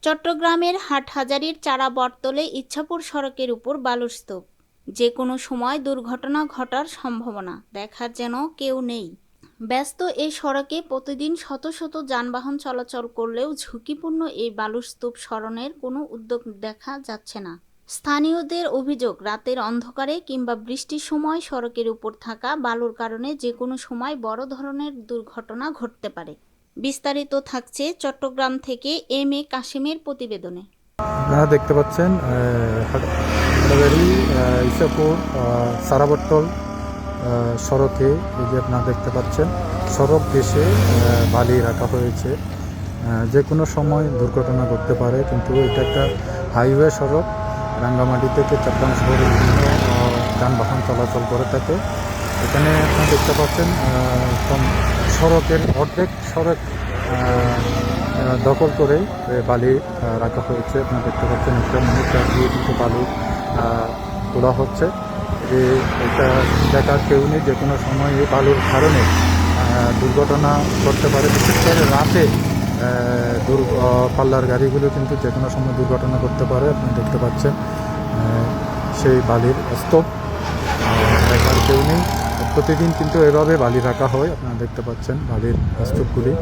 চট্টগ্রামের হাটহাজারীর চারা বটতলে ইচ্ছাপুর সড়কের উপর বালুর স্তূপ। যে কোনো সময় দুর্ঘটনা ঘটার সম্ভাবনা, দেখার যেন কেউ নেই। ব্যস্ত এই সড়কে প্রতিদিন শত শত যানবাহন চলাচল করলেও ঝুঁকিপূর্ণ এই বালুর স্তূপ সরানোর কোনো উদ্যোগ দেখা যাচ্ছে না। স্থানীয়দের অভিযোগ, রাতের অন্ধকারে কিংবা বৃষ্টির সময় সড়কের উপর থাকা বালুর কারণে যে কোনো সময় বড় ধরনের দুর্ঘটনা ঘটতে পারে। বিস্তারিত থাকছে চট্টগ্রাম থেকে এম.এ. কাশেমের প্রতিবেদনে। আপনারা দেখতে পাচ্ছেন হাটহাজারী ইসাপুর সারাবট্টল সড়কে এই যে আপনারা দেখতে পাচ্ছেন সড়ক ঘেঁষে বালি রাখা হয়েছে। যে কোনো সময় দুর্ঘটনা ঘটতে পারে, কিন্তু এটা একটা হাইওয়ে সড়ক। রাঙ্গামাটি থেকে চট্টগ্রাম শহরে বিভিন্ন যানবাহন চলাচল করে থাকে। এখানে আপনারা দেখতে পাচ্ছেন সড়কের অর্ধেক সড়ক দখল করে বালি রাখা হয়েছে। আপনারা দেখতে পাচ্ছেন একটা মানুষ দিয়ে কিন্তু বালু তোলা হচ্ছে। এটা দেখার কেউ নেই, যে কোনো সময় এই বালুর কারণে দুর্ঘটনা ঘটতে পারে। বিশেষ করে রাতে পাল্লার গাড়িগুলো কিন্তু যে কোনো সময় দুর্ঘটনা করতে পারে। আপনারা দেখতে পাচ্ছেন সেই বালির স্তূপ, দেখার কেউ নেই। প্রতিদিন কিন্তু এভাবে বালি রাখা হয়। আপনারা দেখতে পাচ্ছেন বালির স্তূপগুলি।